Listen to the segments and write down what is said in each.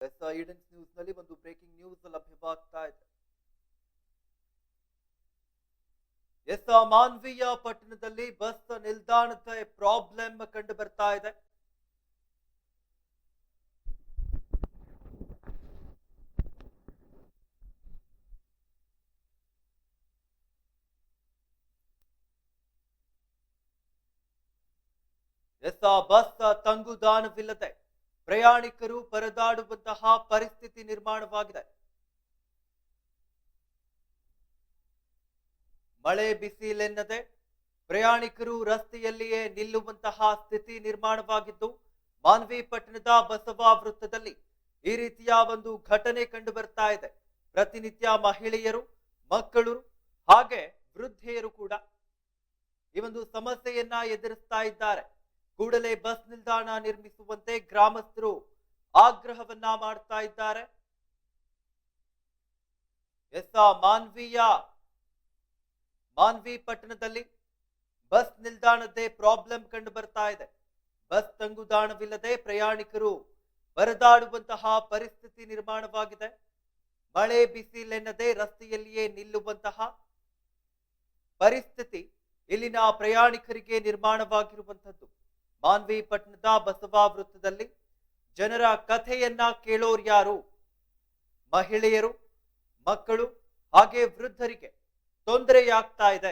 ಈಡನ್ಸ್ news ನಲ್ಲಿ ಒಂದು breaking news ಲಭ್ಯವಾಗ್ತಾ ಇದೆ. ಮಾನ್ವೀಯ ಪಟ್ಟಣದಲ್ಲಿ ಬಸ್ ನಿಲ್ದಾಣದ ಪ್ರಾಬ್ಲಮ್ ಕಂಡು ಬರ್ತಾ ಇದೆ. ಬಸ್ ತಂಗುದಾಣವಿಲ್ಲದೆ ಪ್ರಯಾಣಿಕರು ಪರದಾಡುವಂತಹ ಪರಿಸ್ಥಿತಿ ನಿರ್ಮಾಣವಾಗಿದೆ. ಮಳೆ ಬಿಸಿಲೆನ್ನದೆ ಪ್ರಯಾಣಿಕರು ರಸ್ತೆಯಲ್ಲಿಯೇ ನಿಲ್ಲುವಂತಹ ಸ್ಥಿತಿ ನಿರ್ಮಾಣವಾಗಿದ್ದು, ಮಾನ್ವಿ ಪಟ್ಟಣದ ಬಸವ ವೃತ್ತದಲ್ಲಿ ಈ ರೀತಿಯ ಒಂದು ಘಟನೆ ಕಂಡು ಬರ್ತಾ ಇದೆ. ಪ್ರತಿನಿತ್ಯ ಮಹಿಳೆಯರು, ಮಕ್ಕಳು ಹಾಗೆ ವೃದ್ಧೆಯರು ಕೂಡ ಈ ಒಂದು ಸಮಸ್ಯೆಯನ್ನ ಎದುರಿಸ್ತಾ ಇದ್ದಾರೆ. ಕೂಡಲೇ ಬಸ್ ನಿಲ್ದಾಣ ನಿರ್ಮಿಸುವಂತೆ ಗ್ರಾಮಸ್ಥರು ಆಗ್ರಹವನ್ನ ಮಾಡ್ತಾ ಇದ್ದಾರೆ. ಮಾನ್ವಿ ಪಟ್ಟಣದಲ್ಲಿ ಬಸ್ ನಿಲ್ದಾಣದ ಪ್ರಾಬ್ಲಮ್ ಕಂಡು ಬರ್ತಾ ಇದೆ. ಬಸ್ ತಂಗುದಾಣವಿಲ್ಲದೆ ಪ್ರಯಾಣಿಕರು ಪರದಾಡುವಂತಹ ಪರಿಸ್ಥಿತಿ ನಿರ್ಮಾಣವಾಗಿದೆ. ಮಳೆ ಬಿಸಿಲೆನ್ನದೆ ರಸ್ತೆಯಲ್ಲಿಯೇ ನಿಲ್ಲುವಂತಹ ಪರಿಸ್ಥಿತಿ ಇಲ್ಲಿನ ಪ್ರಯಾಣಿಕರಿಗೆ ನಿರ್ಮಾಣವಾಗಿರುವಂತದ್ದು. ಮಾನ್ವಿ ಪಟ್ಟಣದ ಬಸವ ವೃತ್ತದಲ್ಲಿ ಜನರ ಕಥೆಯನ್ನ ಕೇಳೋರು ಯಾರು? ಮಹಿಳೆಯರು, ಮಕ್ಕಳು ಹಾಗೆ ವೃದ್ಧರಿಗೆ ತೊಂದರೆಯಾಗ್ತಾ ಇದೆ.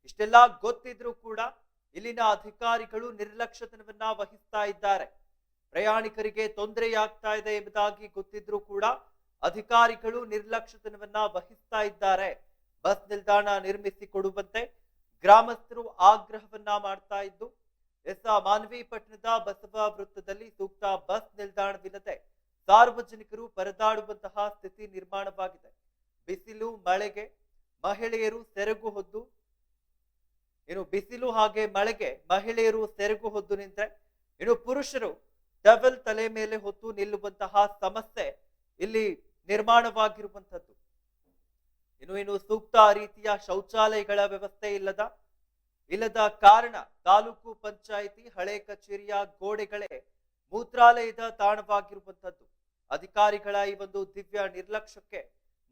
ಇಷ್ಟೆಲ್ಲ ಗೊತ್ತಿದ್ರೂ ಕೂಡ ಇಲ್ಲಿನ ಅಧಿಕಾರಿಗಳು ನಿರ್ಲಕ್ಷ್ಯತನವನ್ನ ವಹಿಸ್ತಾ ಇದ್ದಾರೆ. ಪ್ರಯಾಣಿಕರಿಗೆ ತೊಂದರೆಯಾಗ್ತಾ ಇದೆ ಎಂಬುದಾಗಿ ಗೊತ್ತಿದ್ರೂ ಕೂಡ ಅಧಿಕಾರಿಗಳು ನಿರ್ಲಕ್ಷ್ಯತನವನ್ನ ವಹಿಸ್ತಾ ಇದ್ದಾರೆ. ಬಸ್ ನಿಲ್ದಾಣ ನಿರ್ಮಿಸಿ ಕೊಡುವಂತೆ ಗ್ರಾಮಸ್ಥರು ಆಗ್ರಹವನ್ನ ಮಾಡ್ತಾ ಇದ್ದು, ಮಾನ್ವಿ ಪಟ್ಟಣದ ಬಸವ ವೃತ್ತದಲ್ಲಿ ಸೂಕ್ತ ಬಸ್ ನಿಲ್ದಾಣವಿಲ್ಲದೆ ಸಾರ್ವಜನಿಕರು ಪರದಾಡುವಂತಹ ಸ್ಥಿತಿ ನಿರ್ಮಾಣವಾಗಿದೆ. ಬಿಸಿಲು ಮಳೆಗೆ ಮಹಿಳೆಯರು ಸೆರಗು ಹೊದ್ದು ಬಿಸಿಲು ಹಾಗೆ ಮಳೆಗೆ ಮಹಿಳೆಯರು ಸೆರಗು ಹೊದ್ದು ನಿಂತರೆ ಇನ್ನು ಪುರುಷರು ಟವೆಲ್ ತಲೆ ಮೇಲೆ ಹೊತ್ತು ನಿಲ್ಲುವಂತಹ ಸಮಸ್ಯೆ ಇಲ್ಲಿ ನಿರ್ಮಾಣವಾಗಿರುವಂತದ್ದು. ಇನ್ನು ಸೂಕ್ತ ರೀತಿಯ ಶೌಚಾಲಯಗಳ ವ್ಯವಸ್ಥೆ ಇಲ್ಲದ ಕಾರಣ ತಾಲೂಕು ಪಂಚಾಯಿತಿ ಹಳೆ ಕಚೇರಿಯ ಗೋಡೆಗಳೇ ಮೂತ್ರಾಲಯದ ತಾಣವಾಗಿರುವಂತದ್ದು. ಅಧಿಕಾರಿಗಳ ಈ ಒಂದು ದಿವ್ಯ ನಿರ್ಲಕ್ಷ್ಯಕ್ಕೆ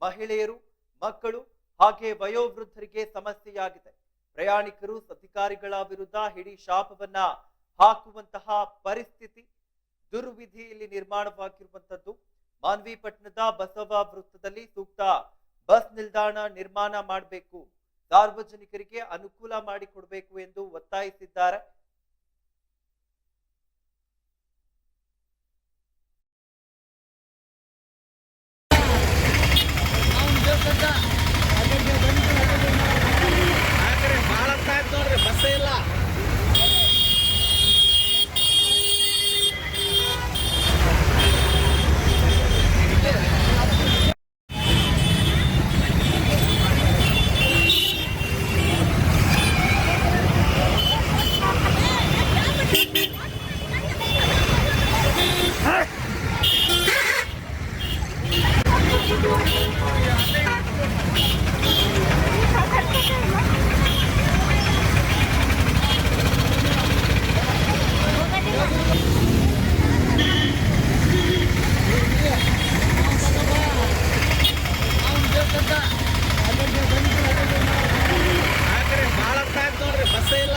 ಮಹಿಳೆಯರು, ಮಕ್ಕಳು ಹಾಗೆ ವಯೋವೃದ್ಧರಿಗೆ ಸಮಸ್ಯೆಯಾಗಿದೆ. ಪ್ರಯಾಣಿಕರು ಅಧಿಕಾರಿಗಳ ವಿರುದ್ಧ ಹಿಡಿ ಶಾಪವನ್ನ ಹಾಕುವಂತಹ ಪರಿಸ್ಥಿತಿ, ದುರ್ವಿಧಿ ಇಲ್ಲಿ ನಿರ್ಮಾಣವಾಗಿರುವಂತದ್ದು. ಮಾನ್ವಿ ಪಟ್ಟಣದ ಬಸವ ವೃತ್ತದಲ್ಲಿ ಸೂಕ್ತ ಬಸ್ ನಿಲ್ದಾಣ ನಿರ್ಮಾಣ ಮಾಡಬೇಕು, ಸಾರ್ವಜನಿಕರಿಗೆ ಅನುಕೂಲ ಮಾಡಿಕೊಡಬೇಕು ಎಂದು ಒತ್ತಾಯಿಸಿದ್ದಾರೆ. ಬಸ್ ಇಲ್ಲ. ಬಸ್ ಇಲ್ಲ.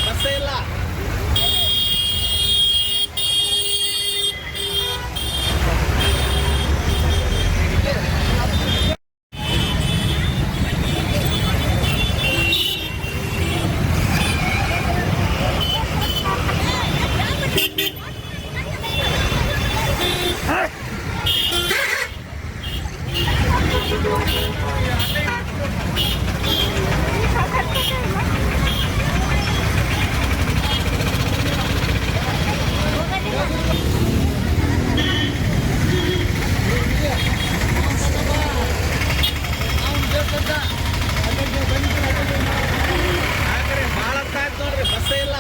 ಬಸ್ ಇಲ್ಲ. ಯಾಕ್ರಿ ಭಾಳ ಹೊತ್ತಾಯ್ತು ನೋಡ್ರಿ ಬಸ್ಸೇ ಇಲ್ಲ.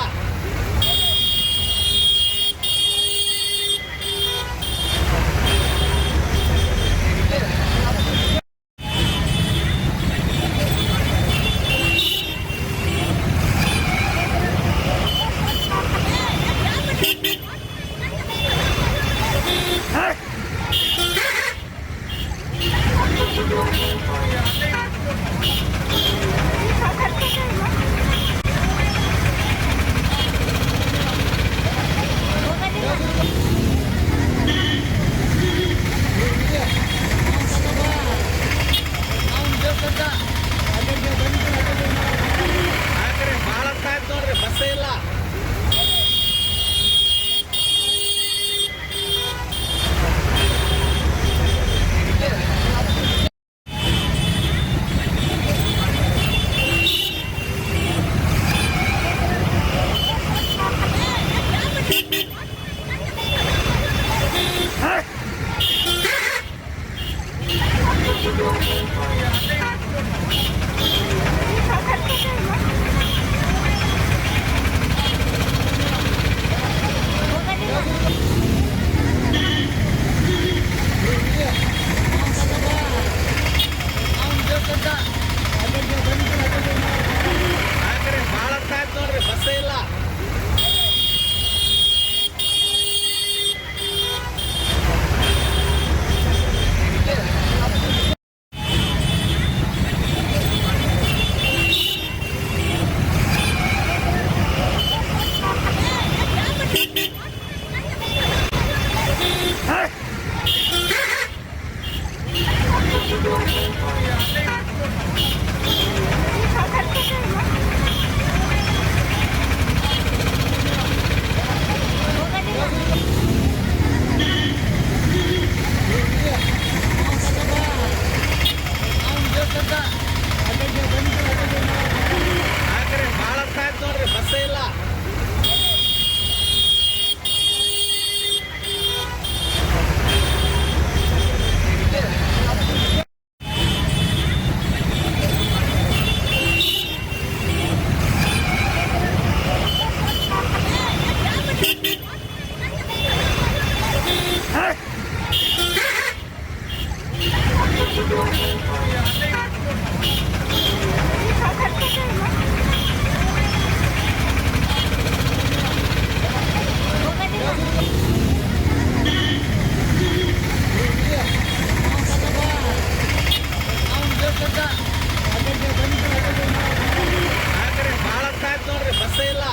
ಯಾಕ್ರಿ ಭಾಳ ಹೊತ್ತಾಯ್ತು ನೋಡ್ರಿ ಬಸ್ಸೇ ಇಲ್ಲ. ಯಾಕ್ರಿ ಭಾಳ ಹೊತ್ತಾಯ್ತು ನೋಡ್ರಿ ಬಸ್ಸೇ ಇಲ್ಲ. ಯಾಕ್ರಿ ಭಾಳ ಹೊತ್ತಾಯ್ತು ನೋಡ್ರಿ ಬಸ್ಸೇ ಇಲ್ಲ. ಯಾಕ್ರಿ ಭಾಳ ಹೊತ್ತಾಯ್ತು ನೋಡ್ರಿ ಬಸ್ಸೇ ಇಲ್ಲ.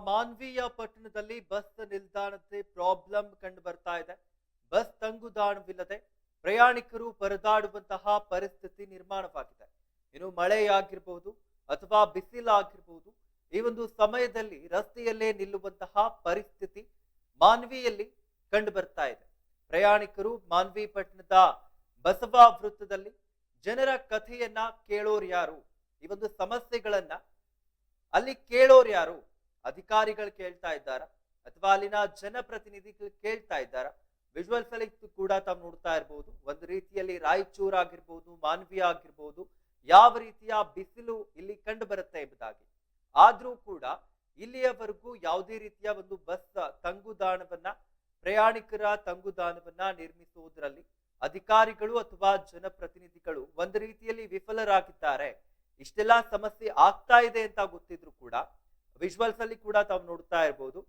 ಮಾನ್ವೀಯ ಪಟ್ಟಣದಲ್ಲಿ ಬಸ್ ನಿಲ್ದಾಣಕ್ಕೆ ಪ್ರಾಬ್ಲಮ್ ಕಂಡು ಬರ್ತಾ ಇದೆ. ಬಸ್ ತಂಗುದಾಣವಿಲ್ಲದೆ ಪ್ರಯಾಣಿಕರು ಪರದಾಡುವಂತಹ ಪರಿಸ್ಥಿತಿ ನಿರ್ಮಾಣವಾಗಿದೆ. ಇನ್ನು ಮಳೆಯಾಗಿರಬಹುದು ಅಥವಾ ಬಿಸಿಲಾಗಿರಬಹುದು, ಈ ಒಂದು ಸಮಯದಲ್ಲಿ ರಸ್ತೆಯಲ್ಲೇ ನಿಲ್ಲುವಂತಹ ಪರಿಸ್ಥಿತಿ ಮಾನ್ವಿಯಲ್ಲಿ ಕಂಡು ಬರ್ತಾ ಇದೆ. ಪ್ರಯಾಣಿಕರು ಮಾನ್ವಿ ಪಟ್ಟಣದ ಬಸವ ವೃತ್ತದಲ್ಲಿ ಜನರ ಕಥೆಯನ್ನ ಕೇಳೋರು ಯಾರು? ಈ ಒಂದು ಸಮಸ್ಯೆಗಳನ್ನ ಅಲ್ಲಿ ಕೇಳೋರು ಯಾರು? ಅಧಿಕಾರಿಗಳು ಕೇಳ್ತಾ ಇದ್ದಾರಾ ಅಥವಾ ಅಲ್ಲಿನ ಜನಪ್ರತಿನಿಧಿಗಳು ಕೇಳ್ತಾ ಇದ್ದಾರಾ? ವಿಜುವಲ್ಸ್ ಅಲ್ಲಿ ಕೂಡ ತಾವು ನೋಡ್ತಾ ಇರಬಹುದು. ಒಂದು ರೀತಿಯಲ್ಲಿ ರಾಯಚೂರು ಆಗಿರ್ಬೋದು, ಮಾನ್ವಿ ಆಗಿರ್ಬೋದು, ಯಾವ ರೀತಿಯ ಬಿಸಿಲು ಇಲ್ಲಿ ಕಂಡು ಬರುತ್ತೆ ಎಂಬುದಾಗಿ. ಆದ್ರೂ ಕೂಡ ಇಲ್ಲಿಯವರೆಗೂ ಯಾವುದೇ ರೀತಿಯ ಒಂದು ಬಸ್ ತಂಗುದಾಣವನ್ನ, ಪ್ರಯಾಣಿಕರ ತಂಗುದಾಣವನ್ನ ನಿರ್ಮಿಸುವುದರಲ್ಲಿ ಅಧಿಕಾರಿಗಳು ಅಥವಾ ಜನಪ್ರತಿನಿಧಿಗಳು ಒಂದು ರೀತಿಯಲ್ಲಿ ವಿಫಲರಾಗಿದ್ದಾರೆ. ಇಷ್ಟೆಲ್ಲಾ ಸಮಸ್ಯೆ ಆಗ್ತಾ ಇದೆ ಅಂತ ಗೊತ್ತಿದ್ರು ಕೂಡ ವಿಜುವಲ್ಸ್ ಅಲ್ಲಿ ಕೂಡ ತಾವು ನೋಡ್ತಾ ಇರಬಹುದು,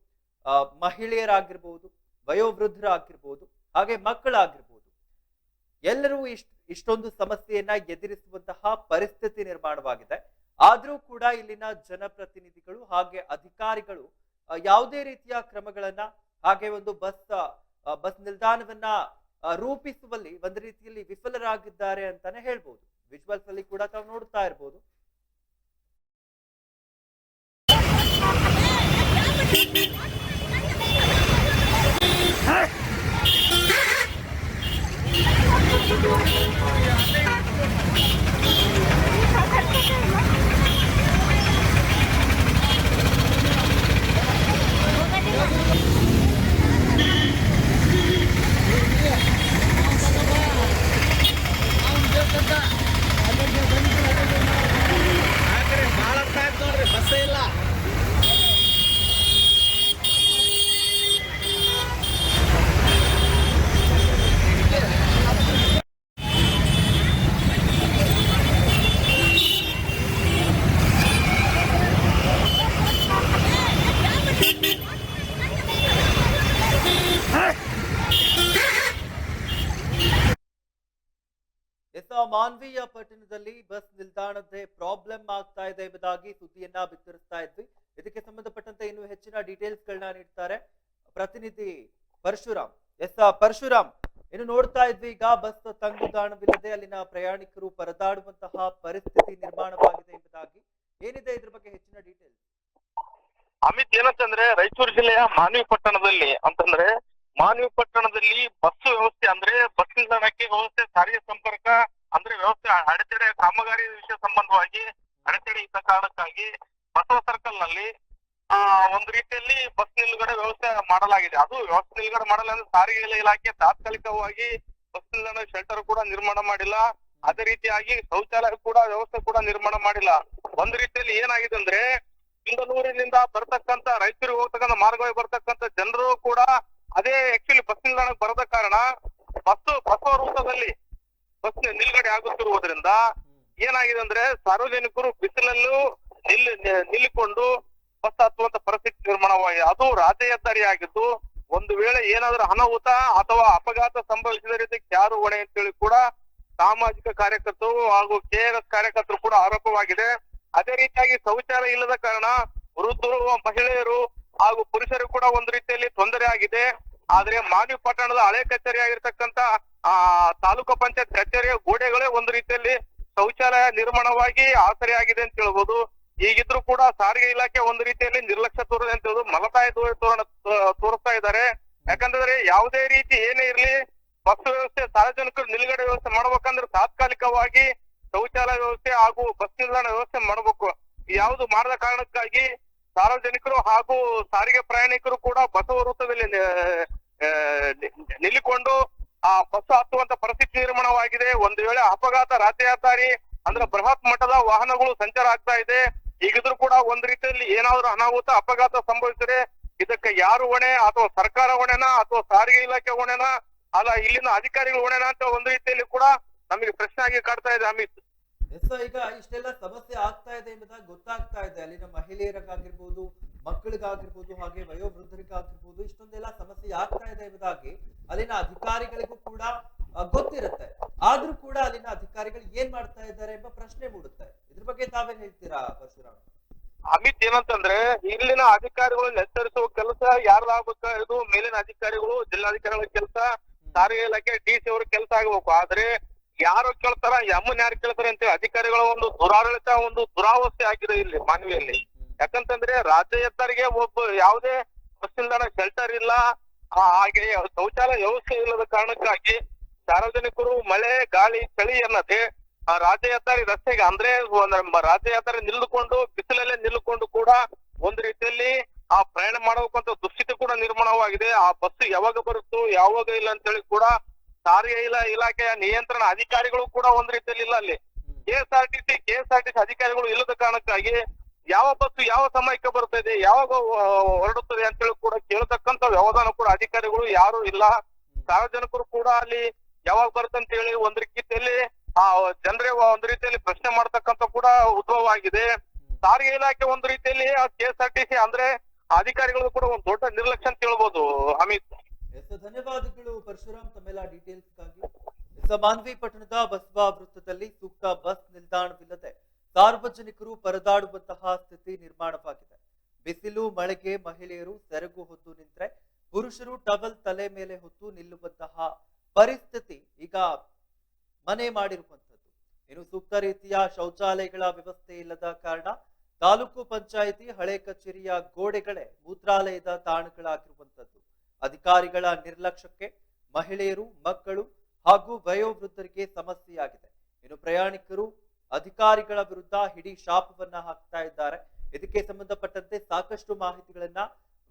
ಮಹಿಳೆಯರಾಗಿರ್ಬೋದು, ವಯೋವೃದ್ಧರಾಗಿರ್ಬೋದು, ಹಾಗೆ ಮಕ್ಕಳಾಗಿರ್ಬೋದು, ಎಲ್ಲರೂ ಇಷ್ಟೊಂದು ಸಮಸ್ಯೆಯನ್ನ ಎದುರಿಸುವಂತಹ ಪರಿಸ್ಥಿತಿ ನಿರ್ಮಾಣವಾಗಿದೆ. ಆದ್ರೂ ಕೂಡ ಇಲ್ಲಿನ ಜನಪ್ರತಿನಿಧಿಗಳು ಹಾಗೆ ಅಧಿಕಾರಿಗಳು ಯಾವುದೇ ರೀತಿಯ ಕ್ರಮಗಳನ್ನ, ಹಾಗೆ ಒಂದು ಬಸ್ ನಿಲ್ದಾಣವನ್ನ ರೂಪಿಸುವಲ್ಲಿ ಒಂದು ರೀತಿಯಲ್ಲಿ ವಿಫಲರಾಗಿದ್ದಾರೆ ಅಂತಾನೆ ಹೇಳ್ಬೋದು. ವಿಜುವಲ್ಸ್ ಅಲ್ಲಿ ಕೂಡ ತಾವು ನೋಡ್ತಾ ಇರ್ಬೋದು. ಆ ಕಡೆ ಭಾಳ ಅರ್ಥ ಆಯ್ತು ನೋಡ್ರಿ, ಬಸ್ಸೇ ಇಲ್ಲ. ಮಾನ್ವೀಯ ಪಟ್ಟಣದಲ್ಲಿ ಬಸ್ ನಿಲ್ದಾಣದ ಪ್ರಾಬ್ಲಮ್ ಆಗ್ತಾ ಇದೆ ಎಂಬುದಾಗಿ ಸುದ್ದಿಯನ್ನ ಬಿತ್ತರಿಸ್ತಾ ಇದ್ವಿ. ಇದಕ್ಕೆ ಸಂಬಂಧಪಟ್ಟಂತೆ ಇನ್ನು ಹೆಚ್ಚಿನ ಡೀಟೇಲ್ಸ್ ಗಳನ್ನ ನೀಡ್ತಾರೆ ಪ್ರತಿನಿಧಿ ಪರಶುರಾಮ್. ಪರಶುರಾಮ್, ಇನ್ನು ನೋಡ್ತಾ ಇದ್ವಿ ಈಗ ಬಸ್ ತಂಗುದಾಣವಿಲ್ಲದೆ ಅಲ್ಲಿನ ಪ್ರಯಾಣಿಕರು ಪರದಾಡುವಂತಹ ಪರಿಸ್ಥಿತಿ ನಿರ್ಮಾಣವಾಗಿದೆ ಎಂಬುದಾಗಿ. ಏನಿದೆ ಇದ್ರ ಬಗ್ಗೆ ಹೆಚ್ಚಿನ ಡೀಟೇಲ್ಸ್? ಅಮಿತ್, ಏನಂತಂದ್ರೆ ರಾಯಚೂರು ಜಿಲ್ಲೆಯ ಮಾನ್ವಿ ಪಟ್ಟಣದಲ್ಲಿ ಬಸ್ ವ್ಯವಸ್ಥೆ ಅಂದ್ರೆ ಬಸ್ ನಿಲ್ದಾಣಕ್ಕೆ ವ್ಯವಸ್ಥೆ, ಸಾರಿಗೆ ಸಂಪರ್ಕ ಅಂದ್ರೆ ವ್ಯವಸ್ಥೆ ಅಡೆತಡೆ, ಕಾಮಗಾರಿ ವಿಷಯ ಸಂಬಂಧವಾಗಿ ಅಡೆತಡೆ ಇದ್ದ ಕಾರಣಕ್ಕಾಗಿ ಬಸವ ಸರ್ಕಲ್ ನಲ್ಲಿ ಒಂದು ರೀತಿಯಲ್ಲಿ ಬಸ್ ನಿಲ್ಗಡೆ ವ್ಯವಸ್ಥೆ ಮಾಡಲಾಗಿದೆ. ಅದು ವ್ಯವಸ್ಥೆ ನಿಲ್ಗಡೆ ಮಾಡಲ್ಲ ಅಂದ್ರೆ ಸಾರಿಗೆ ಇಲಾಖೆ ತಾತ್ಕಾಲಿಕವಾಗಿ ಬಸ್ ನಿಲ್ದಾಣ ಶೆಲ್ಟರ್ ಕೂಡ ನಿರ್ಮಾಣ ಮಾಡಿಲ್ಲ. ಅದೇ ರೀತಿಯಾಗಿ ಶೌಚಾಲಯ ಕೂಡ ವ್ಯವಸ್ಥೆ ಕೂಡ ನಿರ್ಮಾಣ ಮಾಡಿಲ್ಲ. ಒಂದು ರೀತಿಯಲ್ಲಿ ಏನಾಗಿದೆ ಅಂದ್ರೆ ಬೆಂಗಳೂರಿನಿಂದ ಬರ್ತಕ್ಕಂತ ರಾಯಚೂರಿಗೆ ಹೋಗ್ತಕ್ಕಂಥ ಮಾರ್ಗವಾಗಿ ಬರ್ತಕ್ಕಂಥ ಜನರು ಕೂಡ ಅದೇ ಆಕ್ಚುಲಿ ಬಸ್ ನಿಲ್ದಾಣಕ್ಕೆ ಬರದ ಕಾರಣ ಬಸವ ವೃತ್ತದಲ್ಲಿ ಬಸ್ ನಿಲ್ಗಡೆ ಆಗುತ್ತಿರುವುದರಿಂದ ಏನಾಗಿದೆ ಅಂದ್ರೆ ಸಾರ್ವಜನಿಕರು ಬಿಸಿಲಲ್ಲೂ ನಿಲ್ಲಿಕೊಂಡು ಬಸ್ ಹತ್ತುವಂತ ಪರಿಸ್ಥಿತಿ ನಿರ್ಮಾಣವಾಗಿದೆ. ಅದು ರಾಜ್ಯ ಹೆದ್ದಾರಿ ಆಗಿದ್ದು, ಒಂದು ವೇಳೆ ಏನಾದ್ರೂ ಅನಾಹುತ ಅಥವಾ ಅಪಘಾತ ಸಂಭವಿಸಿದ ರೀತಿಗೆ ಯಾರು ಹೊಣೆ ಅಂತೇಳಿ ಕೂಡ ಸಾಮಾಜಿಕ ಕಾರ್ಯಕರ್ತರು ಹಾಗೂ KRS ಕಾರ್ಯಕರ್ತರು ಕೂಡ ಆರೋಪವಾಗಿದೆ. ಅದೇ ರೀತಿಯಾಗಿ ಶೌಚಾಲಯ ಇಲ್ಲದ ಕಾರಣ ವೃದ್ಧರು, ಮಹಿಳೆಯರು ಹಾಗೂ ಪುರುಷರು ಕೂಡ ಒಂದು ರೀತಿಯಲ್ಲಿ ತೊಂದರೆ ಆಗಿದೆ. ಆದ್ರೆ ಮಾನ್ವಿ ಪಟ್ಟಣದ ಹಳೆ ಕಚೇರಿ ಆಗಿರ್ತಕ್ಕಂತ ತಾಲೂಕು ಪಂಚಾಯತ್ ಕಚೇರಿಯ ಗೋಡೆಗಳೇ ಒಂದು ರೀತಿಯಲ್ಲಿ ಶೌಚಾಲಯ ನಿರ್ಮಾಣವಾಗಿ ಆಸರೆಯಾಗಿದೆ ಅಂತ ಹೇಳ್ಬೋದು. ಈಗಿದ್ರು ಕೂಡ ಸಾರಿಗೆ ಇಲಾಖೆ ಒಂದು ರೀತಿಯಲ್ಲಿ ನಿರ್ಲಕ್ಷ್ಯ ತೋರಿದೆ ಅಂತ ಹೇಳೋದು, ಮಲತಾಯಿ ತೋರಿಸ್ತಾ ಇದ್ದಾರೆ. ಯಾಕಂದ್ರೆ ಯಾವುದೇ ರೀತಿ ಏನೇ ಇರ್ಲಿ ಬಸ್ ವ್ಯವಸ್ಥೆ, ಸಾರ್ವಜನಿಕರು ನಿಲುಗಡೆ ವ್ಯವಸ್ಥೆ ಮಾಡ್ಬೇಕಂದ್ರೆ ತಾತ್ಕಾಲಿಕವಾಗಿ ಶೌಚಾಲಯ ವ್ಯವಸ್ಥೆ ಹಾಗೂ ಬಸ್ ನಿಲ್ದಾಣ ವ್ಯವಸ್ಥೆ ಮಾಡಬೇಕು. ಯಾವುದು ಮಾಡದ ಕಾರಣಕ್ಕಾಗಿ ಸಾರ್ವಜನಿಕರು ಹಾಗೂ ಸಾರಿಗೆ ಪ್ರಯಾಣಿಕರು ಕೂಡ ಬಸವ ವೃತ್ತದಲ್ಲಿ ನಿಲ್ಲಿಕೊಂಡು ಆ ಬಸ್ ಹತ್ತುವಂತ ಪರಿಸ್ಥಿತಿ ನಿರ್ಮಾಣವಾಗಿದೆ. ಒಂದು ವೇಳೆ ಅಪಘಾತ, ರಾಜ್ಯ ಹೆದ್ದಾರಿ ಅಂದ್ರೆ ಬೃಹತ್ ಮಟ್ಟದ ವಾಹನಗಳು ಸಂಚಾರ ಆಗ್ತಾ ಇದೆ. ಈಗಿದ್ರು ಕೂಡ ಒಂದ್ ರೀತಿಯಲ್ಲಿ ಏನಾದ್ರು ಅನಾಹುತ, ಅಪಘಾತ ಸಂಭವಿಸಿದ್ರೆ ಇದಕ್ಕೆ ಯಾರು ಹೊಣೆ? ಅಥವಾ ಸರ್ಕಾರ ಹೊಣೆನಾ ಅಥವಾ ಸಾರಿಗೆ ಇಲಾಖೆ ಹೊಣೆನಾ, ಅಲ್ಲ ಇಲ್ಲಿನ ಅಧಿಕಾರಿಗಳು ಹೊಣೆನಾ ಅಂತ ಒಂದು ರೀತಿಯಲ್ಲಿ ಕೂಡ ನಮಗೆ ಪ್ರಶ್ನೆ ಆಗಿ ಕಾಡ್ತಾ ಇದೆ ಅಮಿತ್. ಈಗ ಇಷ್ಟೆಲ್ಲ ಸಮಸ್ಯೆ ಆಗ್ತಾ ಇದೆ ಎಂಬುದಾಗಿ ಗೊತ್ತಾಗ್ತಾ ಇದೆ. ಅಲ್ಲಿನ ಮಹಿಳೆಯರಿಗಾಗಿರ್ಬೋದು, ಮಕ್ಕಳಿಗಾಗಿರ್ಬೋದು, ಹಾಗೆ ವಯೋವೃದ್ಧರಿಗಾಗಿರ್ಬೋದು, ಇಷ್ಟೊಂದೆಲ್ಲ ಸಮಸ್ಯೆ ಆಗ್ತಾ ಇದೆ ಎಂಬುದಾಗಿ ಅಲ್ಲಿನ ಅಧಿಕಾರಿಗಳಿಗೂ ಕೂಡ ಗೊತ್ತಿರುತ್ತೆ. ಆದ್ರೂ ಕೂಡ ಅಲ್ಲಿನ ಅಧಿಕಾರಿಗಳು ಏನ್ ಮಾಡ್ತಾ ಇದ್ದಾರೆ ಎಂಬ ಪ್ರಶ್ನೆ ಮೂಡುತ್ತೆ. ಇದ್ರ ಬಗ್ಗೆ ತಾವೇನ್ ಹೇಳ್ತೀರಾ ಪರಶುರಾಮ್? ಅಮಿತ್, ಏನಂತಂದ್ರೆ ಇಲ್ಲಿನ ಅಧಿಕಾರಿಗಳು ಎಚ್ಚರಿಸುವ ಕೆಲಸ ಯಾರ್ದಾಗಬೇಕು? ಇದು ಮೇಲಿನ ಅಧಿಕಾರಿಗಳು, ಜಿಲ್ಲಾಧಿಕಾರಿಗಳ ಕೆಲಸ, ಸಾರಿಗೆ ಇಲಾಖೆ DC ಅವ್ರ ಕೆಲಸ ಆಗಬೇಕು. ಆದ್ರೆ ಯಾರು ಕೇಳ್ತಾರ, ಯಮ್ಮನ್ ಯಾರು ಕೇಳ್ತಾರೆ ಅಂತ ಅಧಿಕಾರಿಗಳ ಒಂದು ದುರಾಡಳಿತ, ಒಂದು ದುರಾವಸ್ಥೆ ಆಗಿದೆ ಇಲ್ಲಿ ಮಾನ್ವಿಯಲ್ಲಿ. ಯಾಕಂತಂದ್ರೆ ರಾಜ್ಯ ಹೆದ್ದಾರಿಗೆ ಯಾವುದೇ ಬಸ್ ನಿಲ್ದಾಣ ಶೆಲ್ಟರ್ ಇಲ್ಲ, ಹಾಗೆ ಶೌಚಾಲಯ ವ್ಯವಸ್ಥೆ ಇಲ್ಲದ ಕಾರಣಕ್ಕಾಗಿ ಸಾರ್ವಜನಿಕರು ಮಳೆ, ಗಾಳಿ, ಚಳಿ ಅನ್ನದೆ ಆ ರಾಜ್ಯ ಹೆದ್ದಾರಿ ರಸ್ತೆಗೆ ಅಂದ್ರೆ ರಾಜ್ಯ ಹೆದ್ದಾರಿ ನಿಲ್ಲುಕೊಂಡು ಬಿಸಿಲಲ್ಲೇ ನಿಲ್ಲುಕೊಂಡು ಕೂಡ ಒಂದು ರೀತಿಯಲ್ಲಿ ಆ ಪ್ರಯಾಣ ಮಾಡಬೇಕಂತ ದುಸ್ಥಿತಿ ಕೂಡ ನಿರ್ಮಾಣವಾಗಿದೆ. ಆ ಬಸ್ ಯಾವಾಗ ಬರುತ್ತೋ ಯಾವಾಗ ಇಲ್ಲ ಅಂತ ಹೇಳಿ ಕೂಡ ಸಾರಿಗೆ ಇಲಾಖೆಯ ನಿಯಂತ್ರಣ ಅಧಿಕಾರಿಗಳು ಕೂಡ ಒಂದ್ ರೀತಿಯಲ್ಲಿ ಇಲ್ಲ. ಅಲ್ಲಿ KSRTC ಅಧಿಕಾರಿಗಳು ಇಲ್ಲದ ಕಾರಣಕ್ಕಾಗಿ ಯಾವ ಬಸ್ ಯಾವ ಸಮಯಕ್ಕೆ ಬರ್ತಾ ಇದೆ, ಯಾವಾಗ ಹೊರಡುತ್ತದೆ ಅಂತ ಹೇಳಿ ಕೂಡ ಕೇಳತಕ್ಕಂತ ವ್ಯವಧಾನ ಕೂಡ ಅಧಿಕಾರಿಗಳು ಯಾರು ಇಲ್ಲ. ಸಾರ್ವಜನಿಕರು ಕೂಡ ಅಲ್ಲಿ ಯಾವಾಗ ಬರ್ತಂತ ಹೇಳಿ ಒಂದ್ ರೀತಿಯಲ್ಲಿ ಆ ಜನರೇ ಒಂದ್ ರೀತಿಯಲ್ಲಿ ಪ್ರಶ್ನೆ ಮಾಡ್ತಕ್ಕಂತ ಕೂಡ ಉದ್ಭವ ಆಗಿದೆ. ಸಾರಿಗೆ ಇಲಾಖೆ ಒಂದು ರೀತಿಯಲ್ಲಿ KSRTC ಅಂದ್ರೆ ಅಧಿಕಾರಿಗಳು ಕೂಡ ಒಂದು ದೊಡ್ಡ ನಿರ್ಲಕ್ಷ್ಯ ಅಂತ ಹೇಳ್ಬೋದು ಅಮಿತ್. ಧನ್ಯವಾದಗಳು ಪರಶುರಾಮ್ ತಮ್ಮೆಲ್ಲ ಡೀಟೇಲ್ಸ್ಗಾಗಿ. ಮಾನ್ವಿ ಪಟ್ಟಣದ ಬಸವ ವೃತ್ತದಲ್ಲಿ ಸೂಕ್ತ ಬಸ್ ನಿಲ್ದಾಣವಿಲ್ಲದೆ ಸಾರ್ವಜನಿಕರು ಪರದಾಡುವಂತಹ ಸ್ಥಿತಿ ನಿರ್ಮಾಣವಾಗಿದೆ. ಬಿಸಿಲು, ಮಳೆಗೆ ಮಹಿಳೆಯರು ಸೆರಗು ಹೊತ್ತು ನಿಂತ್ರೆ, ಪುರುಷರು ಟವಲ್ ತಲೆ ಮೇಲೆ ಹೊತ್ತು ನಿಲ್ಲುವಂತಹ ಪರಿಸ್ಥಿತಿ ಈಗ ಮನೆ ಮಾಡಿರುವಂತದ್ದು. ಇನ್ನು ಸೂಕ್ತ ರೀತಿಯ ಶೌಚಾಲಯಗಳ ವ್ಯವಸ್ಥೆ ಇಲ್ಲದ ಕಾರಣ ತಾಲೂಕು ಪಂಚಾಯಿತಿ ಹಳೆ ಕಚೇರಿಯ ಗೋಡೆಗಳೇ ಮೂತ್ರಾಲಯದ ತಾಣಗಳಾಗಿರುವಂತದ್ದು. ಅಧಿಕಾರಿಗಳ ನಿರ್ಲಕ್ಷ್ಯಕ್ಕೆ ಮಹಿಳೆಯರು, ಮಕ್ಕಳು ಹಾಗೂ ವಯೋವೃದ್ಧರಿಗೆ ಸಮಸ್ಯೆಯಾಗಿದೆ. ಇನ್ನು ಪ್ರಯಾಣಿಕರು ಅಧಿಕಾರಿಗಳ ವಿರುದ್ಧ ಹಿಡಿ ಶಾಪವನ್ನ ಹಾಕ್ತಾ ಇದ್ದಾರೆ. ಇದಕ್ಕೆ ಸಂಬಂಧಪಟ್ಟಂತೆ ಸಾಕಷ್ಟು ಮಾಹಿತಿಗಳನ್ನ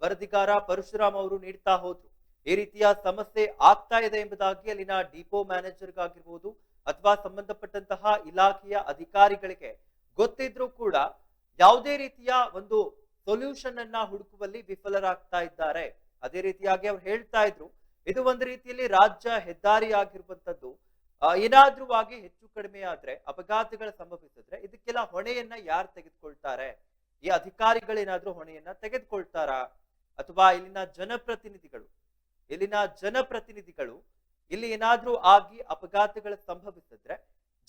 ವರದಿಗಾರ ಪರಶುರಾಮ್ ಅವರು ನೀಡ್ತಾ ಹೋದ್ರು. ಈ ರೀತಿಯ ಸಮಸ್ಯೆ ಆಗ್ತಾ ಇದೆ ಎಂಬುದಾಗಿ ಅಲ್ಲಿನ ಡಿಪೋ ಮ್ಯಾನೇಜರ್ಗಾಗಿರ್ಬೋದು ಅಥವಾ ಸಂಬಂಧಪಟ್ಟಂತಹ ಇಲಾಖೆಯ ಅಧಿಕಾರಿಗಳಿಗೆ ಗೊತ್ತಿದ್ರೂ ಕೂಡ ಯಾವುದೇ ರೀತಿಯ ಒಂದು ಸೊಲ್ಯೂಷನ್ ಅನ್ನ ಹುಡುಕುವಲ್ಲಿ ವಿಫಲರಾಗ್ತಾ ಇದ್ದಾರೆ. ಅದೇ ರೀತಿಯಾಗಿ ಅವ್ರು ಹೇಳ್ತಾ ಇದ್ರು, ಇದು ಒಂದು ರೀತಿಯಲ್ಲಿ ರಾಜ್ಯ ಹೆದ್ದಾರಿ ಆಗಿರುವಂತದ್ದು. ಏನಾದ್ರೂ ಆಗಿ ಹೆಚ್ಚು ಕಡಿಮೆ ಆದ್ರೆ, ಅಪಘಾತಗಳು ಸಂಭವಿಸಿದ್ರೆ ಇದಕ್ಕೆಲ್ಲ ಹೊಣೆಯನ್ನ ಯಾರು ತೆಗೆದುಕೊಳ್ತಾರೆ? ಈ ಅಧಿಕಾರಿಗಳೇನಾದ್ರೂ ಹೊಣೆಯನ್ನ ತೆಗೆದುಕೊಳ್ತಾರಾ? ಅಥವಾ ಇಲ್ಲಿನ ಜನಪ್ರತಿನಿಧಿಗಳು ಇಲ್ಲಿ ಏನಾದ್ರೂ ಆಗಿ ಅಪಘಾತಗಳು ಸಂಭವಿಸಿದ್ರೆ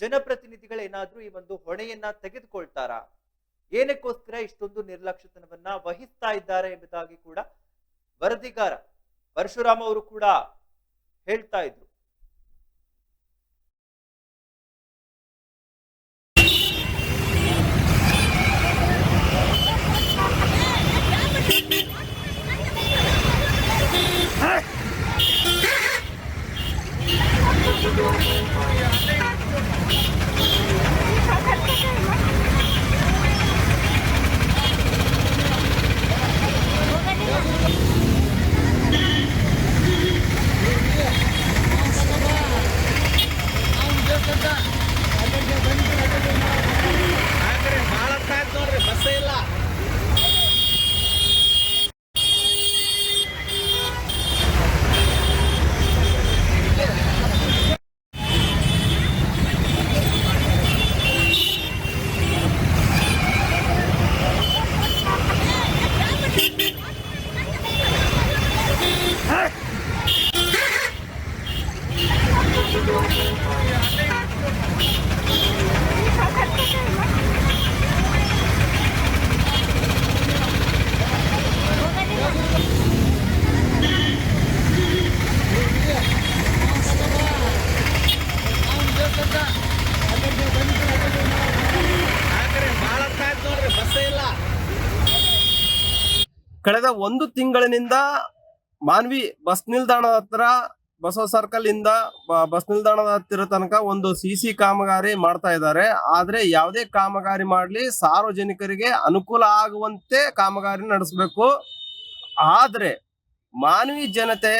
ಜನಪ್ರತಿನಿಧಿಗಳೇನಾದ್ರೂ ಈ ಒಂದು ಹೊಣೆಯನ್ನ ತೆಗೆದುಕೊಳ್ತಾರಾ? ಏನಕ್ಕೋಸ್ಕರ ಇಷ್ಟೊಂದು ನಿರ್ಲಕ್ಷ್ಯತನವನ್ನ ವಹಿಸ್ತಾ ಇದ್ದಾರೆ ಎಂಬುದಾಗಿ ಕೂಡ ವರದಿಗಾರ ಪರಶುರಾಮ್ ಅವರು ಕೂಡ ಹೇಳ್ತಾ ಇದ್ರು. ಬಹಳ ಆಯ್ತು ನೋಡ್ರಿ, ಬಸ್ಸೇ ಇಲ್ಲ. ಕಳೆದ ಒಂದು ತಿಂಗಳಿನಿಂದ ಮಾನ್ವಿ ಬಸ್ ನಿಲ್ದಾಣದ ಹತ್ರ ಬಸವ ಸರ್ಕಲ್ ಇಂದ ಬಸ್ ನಿಲ್ದಾಣದ ಹತ್ತಿರ ತನಕ ಒಂದು ಸಿಸಿ ಕಾಮಗಾರಿ ಮಾಡ್ತಾ ಇದ್ದಾರೆ. ಆದ್ರೆ ಯಾವುದೇ ಕಾಮಗಾರಿ ಮಾಡ್ಲಿ ಸಾರ್ವಜನಿಕರಿಗೆ ಅನುಕೂಲ ಆಗುವಂತೆ ಕಾಮಗಾರಿ ನಡೆಸಬೇಕು. ಆದ್ರೆ ಮಾನ್ವಿ ಜನತೆ,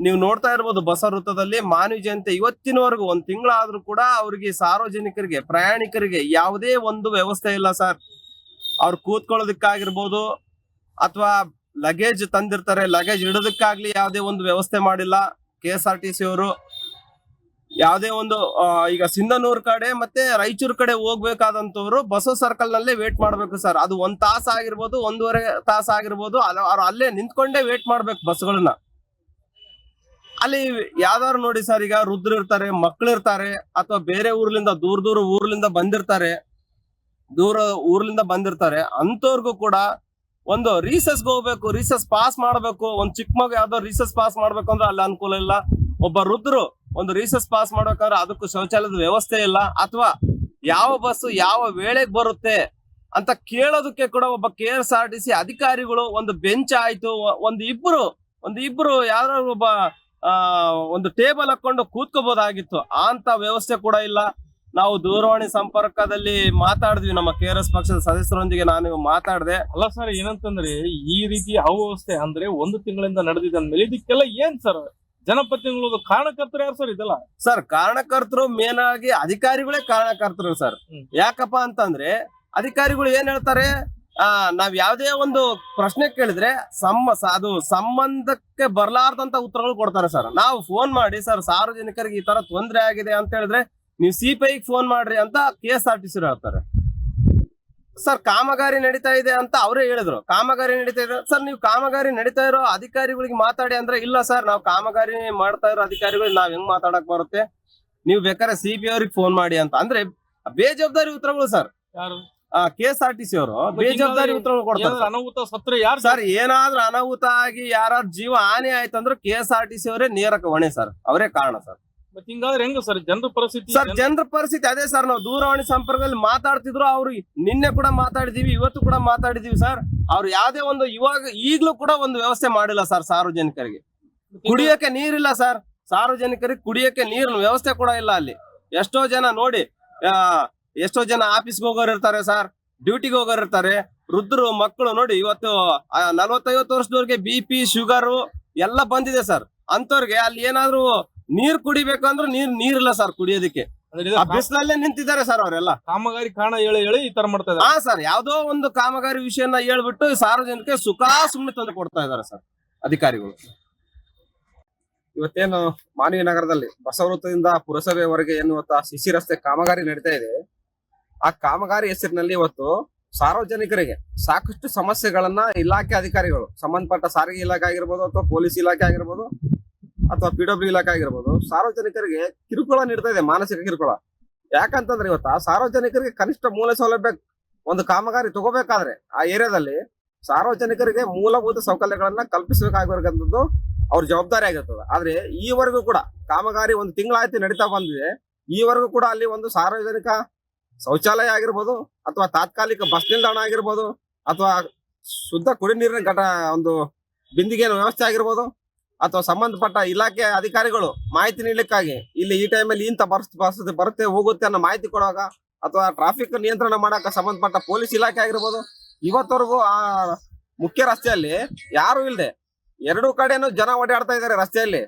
ನೀವು ನೋಡ್ತಾ ಇರ್ಬೋದು ಬಸ ವೃತ್ತದಲ್ಲಿ ಮಾನ್ವಿ ಜನತೆ ಇವತ್ತಿನವರೆಗೂ ಒಂದು ತಿಂಗಳಾದ್ರೂ ಕೂಡ ಅವರಿಗೆ ಸಾರ್ವಜನಿಕರಿಗೆ ಪ್ರಯಾಣಿಕರಿಗೆ ಯಾವುದೇ ಒಂದು ವ್ಯವಸ್ಥೆ ಇಲ್ಲ ಸರ್. ಅವ್ರು ಕೂತ್ಕೊಳ್ಳೋದಕ್ಕಾಗಿರ್ಬೋದು ಅಥವಾ ಲಗೇಜ್ ತಂದಿರ್ತಾರೆ, ಲಗೇಜ್ ಇಡೋದಕ್ಕಾಗ್ಲಿ ಯಾವುದೇ ಒಂದು ವ್ಯವಸ್ಥೆ ಮಾಡಿಲ್ಲ. KSRTC ಅವರು ಯಾವುದೇ ಒಂದು ಈಗ ಸಿಂಧನೂರ್ ಕಡೆ ಮತ್ತೆ ರಾಯಚೂರ್ ಕಡೆ ಹೋಗ್ಬೇಕಾದಂತವ್ರು ಬಸವ ಸರ್ಕಲ್ ನಲ್ಲೇ ವೇಟ್ ಮಾಡ್ಬೇಕು ಸರ್. ಅದು 1 ತಾಸು ಆಗಿರ್ಬೋದು, 1.5 ತಾಸು ಆಗಿರ್ಬೋದು, ಅವ್ರು ಅಲ್ಲೇ ನಿಂತ್ಕೊಂಡೇ ವೇಟ್ ಮಾಡ್ಬೇಕು ಬಸ್ಗಳನ್ನ. ಅಲ್ಲಿ ಯಾವ್ದಾರು ನೋಡಿ ಸರ್, ಈಗ ವೃದ್ಧರು ಇರ್ತಾರೆ, ಮಕ್ಳು ಇರ್ತಾರೆ, ಅಥವಾ ಬೇರೆ ಊರ್ಲಿಂದ ದೂರ ಊರ್ಲಿಂದ ಬಂದಿರ್ತಾರೆ, ಅಂತವ್ರಿಗೂ ಕೂಡ ಒಂದು ರೀಸೆಸ್ಗೆ ಹೋಗ್ಬೇಕು, ರೀಸೆಸ್ ಪಾಸ್ ಮಾಡ್ಬೇಕು. ಒಂದು ಚಿಕ್ಕ ಮಗು ಯಾವ್ದೋ ರೀಸೆಸ್ ಪಾಸ್ ಮಾಡ್ಬೇಕು ಅಂದ್ರೆ ಅಲ್ಲಿ ಅನುಕೂಲ ಇಲ್ಲ. ಒಬ್ಬ ವೃದ್ಧರು ಒಂದು ರೀಸೆಸ್ ಪಾಸ್ ಮಾಡ್ಬೇಕಂದ್ರೆ ಅದಕ್ಕೂ ಶೌಚಾಲಯದ ವ್ಯವಸ್ಥೆ ಇಲ್ಲ. ಅಥವಾ ಯಾವ ಬಸ್ ಯಾವ ವೇಳೆಗೆ ಬರುತ್ತೆ ಅಂತ ಕೇಳೋದಕ್ಕೆ ಕೂಡ ಒಬ್ಬ KSRTC ಅಧಿಕಾರಿಗಳು ಒಂದು ಬೆಂಚ್ ಆಯ್ತು, ಒಂದು ಇಬ್ರು ಯಾರು ಒಬ್ಬ ಒಂದು ಟೇಬಲ್ ಹಾಕೊಂಡು ಕೂತ್ಕೋಬಹುದಾಗಿತ್ತು. ಅಂತ ವ್ಯವಸ್ಥೆ ಕೂಡ ಇಲ್ಲ. ನಾವು ದೂರವಾಣಿ ಸಂಪರ್ಕದಲ್ಲಿ ಮಾತಾಡಿದ್ವಿ, ನಮ್ಮ KRS ಪಕ್ಷದ ಸದಸ್ಯರೊಂದಿಗೆ ನಾನು ಮಾತಾಡಿದೆ. ಅಲ್ಲ ಸರ್, ಏನಂತಂದ್ರೆ ಈ ರೀತಿ ಅವ್ಯವಸ್ಥೆ ಅಂದ್ರೆ 1 ತಿಂಗಳಿಂದ ನಡೆದಿದೆ ಅಂದ್ಮೇಲೆ ಇದಕ್ಕೆಲ್ಲ ಏನ್ ಸರ್ ಜನಪ್ರತಿನಿಧಿಗಳು ಕಾರಣಕರ್ತರು ಯಾರು ಸರ್? ಇದೆಲ್ಲ ಸರ್ ಕಾರಣಕರ್ತರು ಮೇನ್ ಆಗಿ ಅಧಿಕಾರಿಗಳೇ ಕಾರಣಕರ್ತರು ಸರ್. ಯಾಕಪ್ಪ ಅಂತಂದ್ರೆ ಅಧಿಕಾರಿಗಳು ಏನ್ ಹೇಳ್ತಾರೆ, ನಾವ್ ಯಾವ್ದೇ ಒಂದು ಪ್ರಶ್ನೆ ಕೇಳಿದ್ರೆ ಅದು ಸಂಬಂಧಕ್ಕೆ ಬರ್ಲಾರ್ದಂತ ಉತ್ತರಗಳು ಕೊಡ್ತಾರೆ ಸರ್. ನಾವು ಫೋನ್ ಮಾಡಿ ಸರ್ ಸಾರ್ವಜನಿಕರಿಗೆ ಈ ತರ ತೊಂದರೆ ಆಗಿದೆ ಅಂತ ಹೇಳಿದ್ರೆ ನೀವು CPI ಫೋನ್ ಮಾಡ್ರಿ ಅಂತ KSRTC ಹೇಳ್ತಾರೆ. ಸರ್ ಕಾಮಗಾರಿ ನಡೀತಾ ಇದೆ ಅಂತ ಅವರೇ ಹೇಳಿದ್ರು, ಕಾಮಗಾರಿ ನಡೀತಾ ಇದೆ ಸರ್. ನೀವು ಕಾಮಗಾರಿ ನಡೀತಾ ಇರೋ ಅಧಿಕಾರಿಗಳಿಗೆ ಮಾತಾಡಿ ಅಂದ್ರೆ, ಇಲ್ಲ ಸರ್ ನಾವು ಕಾಮಗಾರಿ ಮಾಡ್ತಾ ಇರೋ ಅಧಿಕಾರಿಗಳು ನಾವ್ ಹೆಂಗ್ ಮಾತಾಡಕ್ ಬರುತ್ತೆ, ನೀವು ಬೇಕಾದ್ರೆ CPI ಅವ್ರಿಗೆ ಫೋನ್ ಮಾಡಿ ಅಂತ. ಅಂದ್ರೆ ಬೇಜವಾಬ್ದಾರಿ ಉತ್ತರಗಳು ಸರ್. ಯಾರು KSRTC ಅವರು ಬೇಜವಾಬ್ದಾರಿ ಉತ್ತರ ಕೊಡ್ತಾರೆ ಏನಾದ್ರು ಅನಾಹುತ ಸತ್ರ ಯಾರು ಸರ್. ಏನಾದ್ರೂ ಅನಾಹುತ ಆಗಿ ಯಾರಾದ್ರೂ ಜೀವ ಹಾನಿ ಆಯ್ತಂದ್ರೆ KSRTC ಅವರೇ ನೇರ ಹೊಣೆ ಸರ್, ಅವರೇ ಕಾರಣ ಸರ್. ಮತ್ತೆ ಹಿಂಗಾದ್ರೆ ಹೆಂಗ ಸರ್ ಜನರ ಪರಿಸ್ಥಿತಿ? ಸರ್ ಜನರ ಪರಿಸ್ಥಿತಿ ಅದೇ ಸರ್. ನಾವು ದೂರವಾಣಿ ಸಂಪರ್ಕದಲ್ಲಿ ಮಾತಾಡ್ತಿದ್ರು, ಅವ್ರು ನಿನ್ನೆ ಕೂಡ ಮಾತಾಡಿದೀವಿ, ಇವತ್ತು ಕೂಡ ಮಾತಾಡಿದೀವಿ ಸರ್. ಅವ್ರು ಯಾವ್ದೇ ಒಂದು ಈಗ್ಲೂ ಕೂಡ ಒಂದು ವ್ಯವಸ್ಥೆ ಮಾಡಿಲ್ಲ ಸರ್ ಸಾರ್ವಜನಿಕರಿಗೆ. ಕುಡಿಯೋಕೆ ನೀರಿಲ್ಲ ಸರ್, ಸಾರ್ವಜನಿಕರಿಗೆ ಕುಡಿಯೋಕೆ ನೀರಿನ ವ್ಯವಸ್ಥೆ ಕೂಡ ಇಲ್ಲ ಅಲ್ಲಿ. ಎಷ್ಟೋ ಜನ ನೋಡಿ, ಎಷ್ಟೋ ಜನ ಆಫೀಸ್ಗೆ ಹೋಗೋರು ಇರ್ತಾರೆ ಸರ್, ಡ್ಯೂಟಿಗೆ ಹೋಗೋರು ಇರ್ತಾರೆ, ವೃದ್ಧರು, ಮಕ್ಕಳು ನೋಡಿ. ಇವತ್ತು 40-50 ವರ್ಷದವ್ರಿಗೆ BP, ಶುಗರು ಎಲ್ಲ ಬಂದಿದೆ ಸರ್. ಅಂತವ್ರಿಗೆ ಅಲ್ಲಿ ಏನಾದ್ರು ನೀರ್ ಕುಡಿಬೇಕಂದ್ರೆ ನೀರಿಲ್ಲ ಸರ್ ಕುಡಿಯೋದಕ್ಕೆ. ಬಿಸಿಲಲ್ಲೇ ನಿಂತಿದ್ದಾರೆ ಸರ್ ಅವರೆಲ್ಲ. ಕಾಮಗಾರಿ ಕಾರಣ ಹೇಳಿ ಈ ತರ ಮಾಡ್ತಾ ಇದ್ದಾರೆ. ಹಾ ಸರ್, ಯಾವ್ದೋ ಒಂದು ಕಾಮಗಾರಿ ವಿಷಯನ ಹೇಳ್ಬಿಟ್ಟು ಸಾರ್ವಜನಿಕ ಸುಖ ಸುಮ್ಮನೆ ತಂದು ಕೊಡ್ತಾ ಇದಾರೆ ಸರ್ ಅಧಿಕಾರಿಗಳು. ಇವತ್ತೇನು ಮಾನವಿ ನಗರದಲ್ಲಿ ಬಸವವೃತ್ತದಿಂದ ಪುರಸಭೆವರೆಗೆ ಏನು ಇವತ್ತು ಸಿಸಿ ರಸ್ತೆ ಕಾಮಗಾರಿ ನಡೀತಾ ಇದೆ. ಆ ಕಾಮಗಾರಿ ಹೆಸರಿನಲ್ಲಿ ಇವತ್ತು ಸಾರ್ವಜನಿಕರಿಗೆ ಸಾಕಷ್ಟು ಸಮಸ್ಯೆಗಳನ್ನ ಇಲಾಖೆ ಅಧಿಕಾರಿಗಳು, ಸಂಬಂಧಪಟ್ಟ ಸಾರಿಗೆ ಇಲಾಖೆ ಆಗಿರ್ಬೋದು ಅಥವಾ ಪೊಲೀಸ್ ಇಲಾಖೆ ಆಗಿರ್ಬೋದು ಅಥವಾ PW ಇಲಾಖೆ ಆಗಿರ್ಬೋದು, ಸಾರ್ವಜನಿಕರಿಗೆ ಕಿರುಕುಳ ನೀಡ್ತಾ ಇದೆ, ಮಾನಸಿಕ ಕಿರುಕುಳ. ಯಾಕಂತಂದ್ರೆ ಇವತ್ತು ಸಾರ್ವಜನಿಕರಿಗೆ ಕನಿಷ್ಠ ಮೂಲ ಸೌಲಭ್ಯ ಒಂದು ಕಾಮಗಾರಿ ತಗೋಬೇಕಾದ್ರೆ ಆ ಏರಿಯಾದಲ್ಲಿ ಸಾರ್ವಜನಿಕರಿಗೆ ಮೂಲಭೂತ ಸೌಕರ್ಯಗಳನ್ನ ಕಲ್ಪಿಸಬೇಕಾಗಿರ್ತಕ್ಕಂಥದ್ದು ಅವ್ರ ಜವಾಬ್ದಾರಿ ಆಗಿರ್ತದೆ. ಆದ್ರೆ ಈವರೆಗೂ ಕೂಡ ಕಾಮಗಾರಿ ಒಂದು ತಿಂಗಳಾಯ್ತು ನಡೀತಾ ಬಂದಿದೆ, ಈವರೆಗೂ ಕೂಡ ಅಲ್ಲಿ ಒಂದು ಸಾರ್ವಜನಿಕ ಶೌಚಾಲಯ ಆಗಿರ್ಬೋದು ಅಥವಾ ತಾತ್ಕಾಲಿಕ ಬಸ್ ನಿಲ್ದಾಣ ಆಗಿರ್ಬೋದು ಅಥವಾ ಶುದ್ಧ ಕುಡಿ ನೀರಿನ ಒಂದು ಬಿಂದಿಗೆ ವ್ಯವಸ್ಥೆ ಆಗಿರ್ಬೋದು ಅಥವಾ ಸಂಬಂಧಪಟ್ಟ ಇಲಾಖೆ ಅಧಿಕಾರಿಗಳು ಮಾಹಿತಿ ನೀಡಲಿಕ್ಕಾಗಿ ಇಲ್ಲಿ ಈ ಟೈಮಲ್ಲಿ ಇಂಥ ಪರಿಸ್ಥಿತಿ ಬರುತ್ತೆ ಹೋಗುತ್ತೆ ಅನ್ನೋ ಮಾಹಿತಿ ಕೊಡುವಾಗ ಅಥವಾ ಟ್ರಾಫಿಕ್ ನಿಯಂತ್ರಣ ಮಾಡಕ ಸಂಬಂಧಪಟ್ಟ ಪೊಲೀಸ್ ಇಲಾಖೆ ಆಗಿರ್ಬೋದು, ಇವತ್ತವರೆಗೂ ಆ ಮುಖ್ಯ ರಸ್ತೆಯಲ್ಲಿ ಯಾರು ಇಲ್ಲದೆ ಎರಡೂ ಕಡೆನೂ ಜನ ಓಡಾಡ್ತಾ ಇದ್ದಾರೆ ರಸ್ತೆಯಲ್ಲಿ.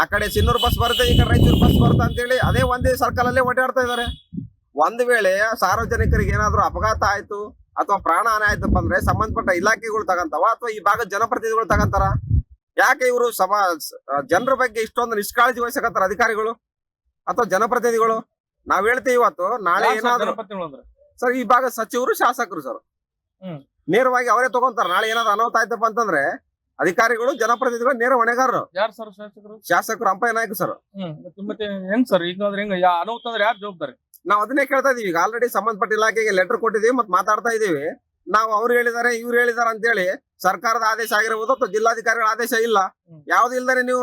ಆ ಕಡೆ ಸಿನ್ನೂರು ಬಸ್ ಬರುತ್ತೆ, ಈ ಕಡೆ ರಾಯಚೂರು ಬಸ್ ಬರುತ್ತೆ ಅಂತೇಳಿ ಅದೇ ಒಂದೇ ಸರ್ಕಲ್ ಅಲ್ಲೇ ಓಡಾಡ್ತಾ ಇದ್ದಾರೆ. ಒಂದ್ ವೇಳೆ ಸಾರ್ವಜನಿಕರಿಗೆ ಏನಾದ್ರು ಅಪಘಾತ ಆಯ್ತು ಅಥವಾ ಪ್ರಾಣ ಹಾನಿ ಆಯ್ತಪ್ಪ ಅಂದ್ರೆ ಸಂಬಂಧಪಟ್ಟ ಇಲಾಖೆಗಳು ತಗಂತಾವ ಅಥವಾ ಈ ಭಾಗದ ಜನಪ್ರತಿನಿಧಿಗಳು ತಗಂತಾರ? ಯಾಕೆ ಇವರು ಜನರ ಬಗ್ಗೆ ಇಷ್ಟೊಂದು ನಿಷ್ಕಾಳಜಿ ವಹಿಸಕತ್ತಾರ ಅಧಿಕಾರಿಗಳು ಅಥವಾ ಜನಪ್ರತಿನಿಧಿಗಳು? ನಾವ್ ಹೇಳ್ತೀವಿ ಇವತ್ತು ನಾಳೆ ಏನಾದ್ರು ಸರ್ ಈ ಭಾಗದ ಸಚಿವರು, ಶಾಸಕರು ಸರ್ ನೇರವಾಗಿ ಅವರೇ ತಗೊಂತಾರ. ನಾಳೆ ಏನಾದ್ರು ಅನಾಹುತ ಆಯ್ತಪ್ಪ ಅಂತಂದ್ರೆ ಅಧಿಕಾರಿಗಳು, ಜನಪ್ರತಿನಿಧಿಗಳು ನೇರ ಹೊಣೆಗಾರರು. ಯಾರು ಸರ್ ಶಾಸಕರು? ಶಾಸಕರು ಅಂಪಯ್ಯ ನಾಯ್ಕ ಸರ್. ಮತ್ತೆ ಹೆಂಗ್ ಸರ್ ಹಿಂಗಾದ್ರೆ ಹೆಂಗ? ಅನಾಹುತ ಅಂದ್ರೆ ಯಾರು ಜವಾಬ್ದಾರಿ? ನಾವ್ ಅದನ್ನೇ ಕೇಳ್ತಾ ಇದೀವಿ. ಈಗ ಆಲ್ರೆಡಿ ಸಂಬಂಧಪಟ್ಟ ಇಲಾಖೆಗೆ ಲೆಟರ್ ಕೊಟ್ಟಿದೀವಿ ಮತ್ತೆ ಮಾತಾಡ್ತಾ ಇದೀವಿ. ನಾವು ಅವ್ರು ಹೇಳಿದಾರೆ ಇವ್ರು ಹೇಳಿದಾರೆ ಅಂತೇಳಿ ಸರ್ಕಾರದ ಆದೇಶ ಆಗಿರ್ಬೋದು ಅಥವಾ ಜಿಲ್ಲಾಧಿಕಾರಿಗಳ ಆದೇಶ ಇಲ್ಲ, ಯಾವ್ದು ಇಲ್ದಾರೆ ನೀವು